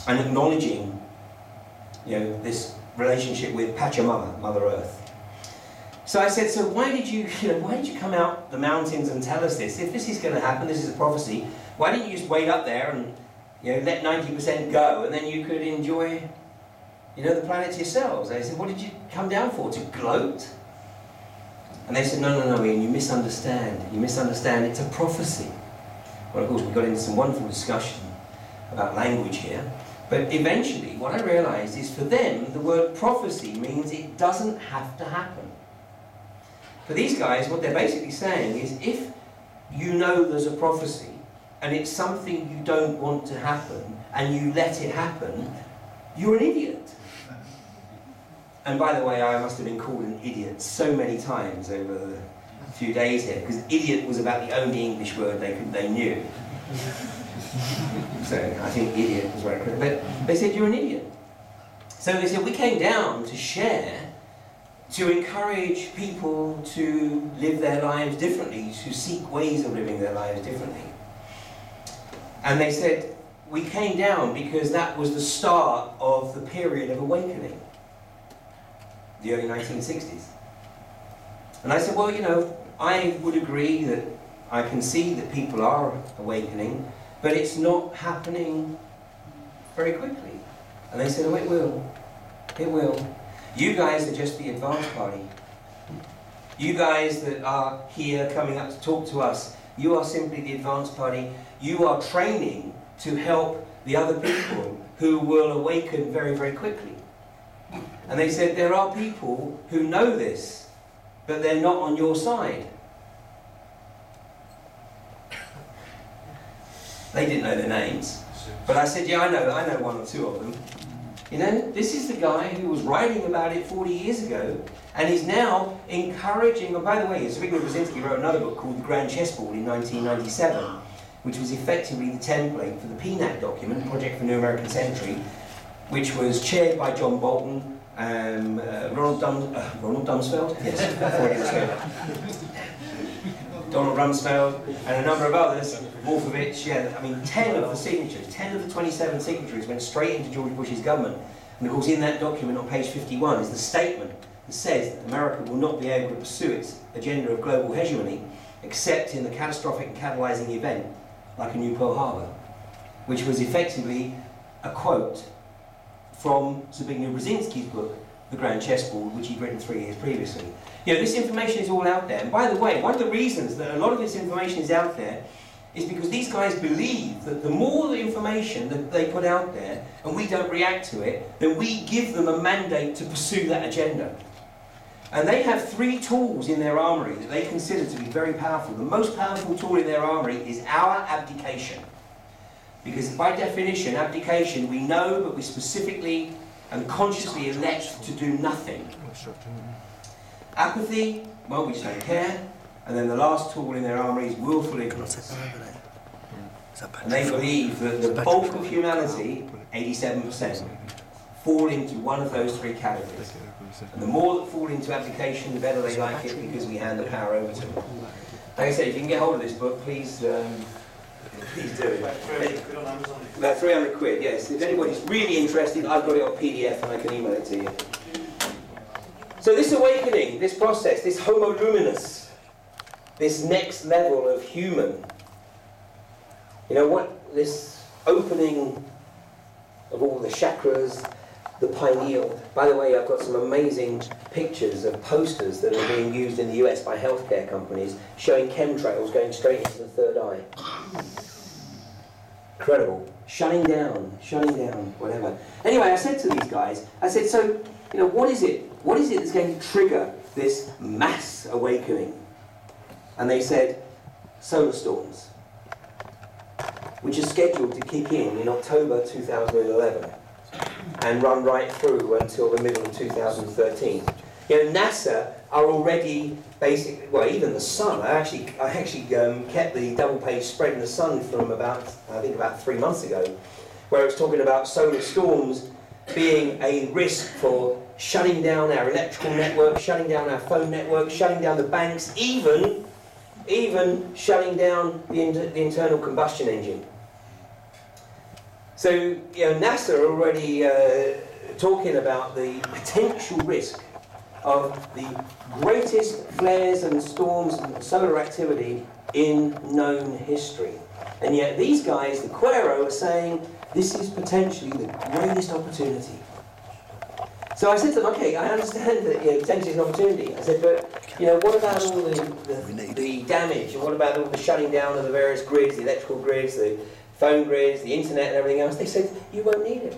and acknowledging, this relationship with Pachamama, Mother Earth. So I said, so why did you come out the mountains and tell us this? If this is going to happen, this is a prophecy, why didn't you just wait up there and let 90% go, and then you could enjoy the planets yourselves? I said, what did you come down for, to gloat? And they said, no, Ian, you misunderstand. You misunderstand, it's a prophecy. Well, of course, we got into some wonderful discussion about language here, but eventually what I realized is, for them, the word prophecy means it doesn't have to happen. For these guys, what they're basically saying is, if you know there's a prophecy, and it's something you don't want to happen, and you let it happen, you're an idiot. And by the way, I must have been called an idiot so many times over the few days here, because idiot was about the only English word they knew. So I think idiot was very correct. But they said, you're an idiot. So they said, we came down to share, to encourage people to live their lives differently, to seek ways of living their lives differently. And they said, we came down because that was the start of the period of awakening, the early 1960s. And I said, well, I would agree that I can see that people are awakening, but it's not happening very quickly. And they said, oh, it will. It will. You guys are just the advance party. You guys that are here coming up to talk to us, you are simply the advance party. You are training to help the other people who will awaken very, very quickly. And they said, there are people who know this, but they're not on your side. They didn't know their names. But I said, yeah, I know one or two of them. This is the guy who was writing about it 40 years ago, and is now encouraging, and by the way, Zbigniew Brzezinski wrote another book called The Grand Chessboard in 1997, which was effectively the template for the PNAC document, Project for New American Century, which was chaired by John Bolton, Ronald Rumsfeld, yes, Donald Rumsfeld, and a number of others, Wolfowitz, 10 of the signatures, 10 of the 27 signatories went straight into George Bush's government. And of course, in that document on page 51 is the statement that says that America will not be able to pursue its agenda of global hegemony except in the catastrophic and catalyzing event, like a new Pearl Harbor, which was effectively a quote from Zbigniew Brzezinski's book, The Grand Chessboard, which he'd written 3 years previously. This information is all out there. And by the way, one of the reasons that a lot of this information is out there is because these guys believe that the more the information that they put out there, and we don't react to it, then we give them a mandate to pursue that agenda. And they have 3 tools in their armory that they consider to be very powerful. The most powerful tool in their armory is our abdication. Because by definition, abdication, we know, but we specifically and consciously elect to do nothing. Apathy, well, we just don't care. And then the last tool in their armory is willful ignorance. And they believe that the bulk of humanity, 87%, fall into one of those 3 categories. And the more that fall into abdication, the better they like it, because we hand the power over to them. Like I said, if you can get hold of this book, please do it. About 300 quid, yes. If anybody's really interested, I've got it on PDF and I can email it to you. So this awakening, this process, this homo luminous, this next level of human, this opening of all the chakras, the pineal. By the way, I've got some amazing pictures of posters that are being used in the US by healthcare companies showing chemtrails going straight into the third eye. Incredible. Shutting down, whatever. Anyway, I said to these guys, I said, so, what is it? What is it that's going to trigger this mass awakening? And they said, solar storms, which are scheduled to kick in October 2011 and run right through until the middle of 2013. NASA are already basically, well, even the Sun. I actually kept the double-page spread in the Sun from about 3 months ago, where it was talking about solar storms being a risk for shutting down our electrical network, shutting down our phone network, shutting down the banks, even shutting down the internal combustion engine. So, NASA are already talking about the potential risk of the greatest flares and storms and solar activity in known history. And yet these guys, the Quero, are saying this is potentially the greatest opportunity. So I said to them, okay, I understand that potentially is an opportunity. I said, but what about all the damage, and what about all the shutting down of the various grids, the electrical grids, the phone grids, the internet and everything else? They said, you won't need it.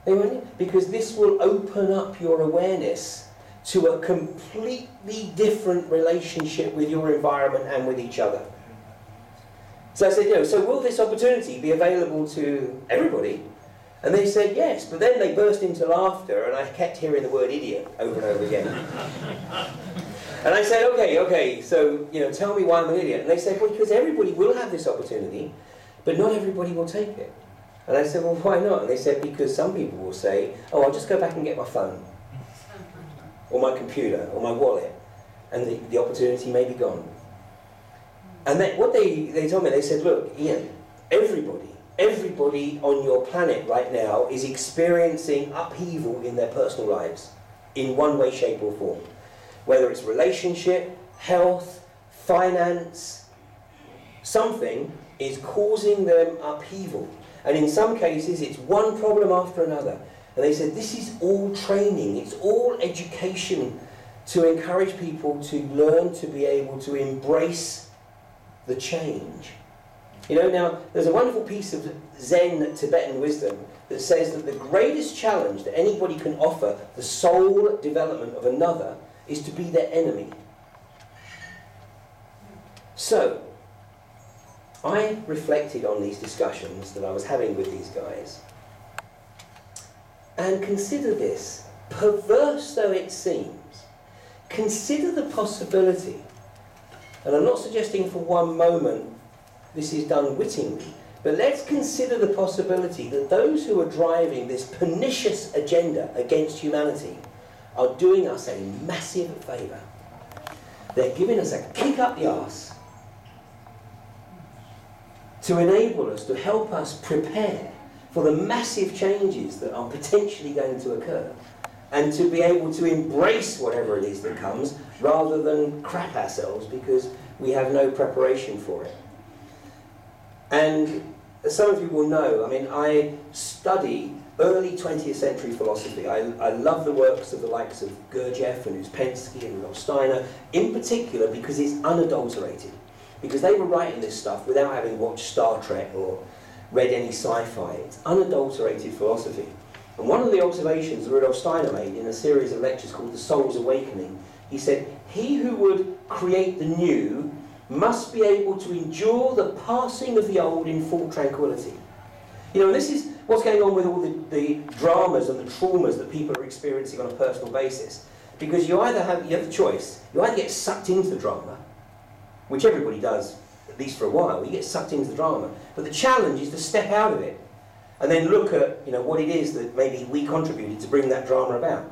They won't need it, because this will open up your awareness to a completely different relationship with your environment and with each other. So I said, so will this opportunity be available to everybody? And they said yes, but then they burst into laughter, and I kept hearing the word idiot over and over again. And I said, okay, so tell me why I'm an idiot. And they said, well, because everybody will have this opportunity, but not everybody will take it. And I said, well, why not? And they said, because some people will say, oh, I'll just go back and get my phone, or my computer, or my wallet, and the opportunity may be gone. And what they told me, they said, look, Ian, everybody on your planet right now is experiencing upheaval in their personal lives, in one way, shape or form. Whether it's relationship, health, finance, something is causing them upheaval. And in some cases, it's one problem after another. And they said, this is all training, it's all education to encourage people to learn to be able to embrace the change. Now, there's a wonderful piece of Zen Tibetan wisdom that says that the greatest challenge that anybody can offer the soul development of another is to be their enemy. So, I reflected on these discussions that I was having with these guys, and consider this, perverse though it seems, consider the possibility, and I'm not suggesting for one moment this is done wittingly, but let's consider the possibility that those who are driving this pernicious agenda against humanity are doing us a massive favour. They're giving us a kick up the arse to enable us, to help us prepare for the massive changes that are potentially going to occur, and to be able to embrace whatever it is that comes, rather than crap ourselves because we have no preparation for it. And as some of you will know, I study early 20th century philosophy. I love the works of the likes of Gurdjieff and Uspensky and Rudolf Steiner, in particular because it's unadulterated. Because they were writing this stuff without having watched Star Trek or read any sci-fi. It's unadulterated philosophy. And one of the observations that Rudolf Steiner made in a series of lectures called The Soul's Awakening, he said, he who would create the new must be able to endure the passing of the old in full tranquility. And this is what's going on with all the dramas and the traumas that people are experiencing on a personal basis. Because you have the choice. You either get sucked into the drama, which everybody does, at least for a while. You get sucked into the drama. But the challenge is to step out of it and then look at what it is that maybe we contributed to bring that drama about.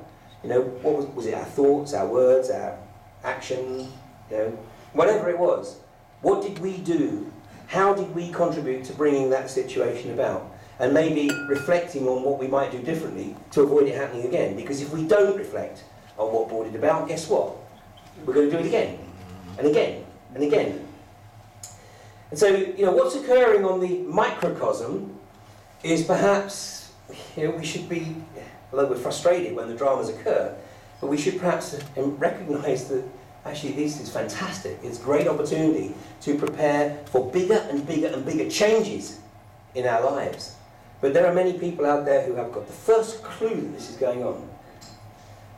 What was it? Our thoughts, our words, our actions, whatever it was. What did we do? How did we contribute to bringing that situation about? And maybe reflecting on what we might do differently to avoid it happening again. Because if we don't reflect on what brought it about, guess what? We're going to do it again, and again, and again. And so, what's occurring on the microcosm is perhaps, we should be, although we're frustrated when the dramas occur, but we should perhaps recognise that actually this is fantastic. It's a great opportunity to prepare for bigger and bigger and bigger changes in our lives. But there are many people out there who have got the first clue that this is going on.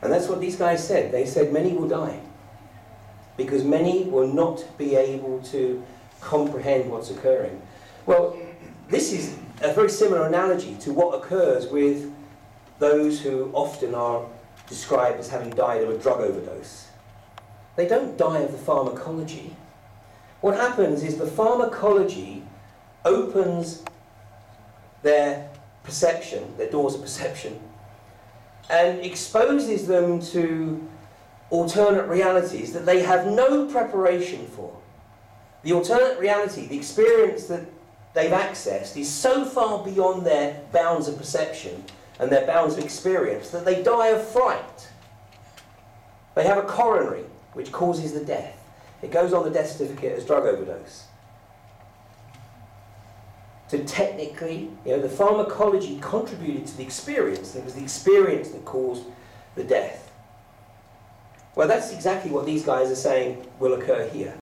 And that's what these guys said. They said many will die, because many will not be able to comprehend what's occurring. Well, this is a very similar analogy to what occurs with those who often are described as having died of a drug overdose. They don't die of the pharmacology. What happens is the pharmacology opens their perception, their doors of perception, and exposes them to alternate realities that they have no preparation for. The alternate reality, the experience that they've accessed is so far beyond their bounds of perception and their bounds of experience that they die of fright. They have a coronary which causes the death. It goes on the death certificate as drug overdose. So technically, the pharmacology contributed to the experience. It was the experience that caused the death. Well, that's exactly what these guys are saying will occur here.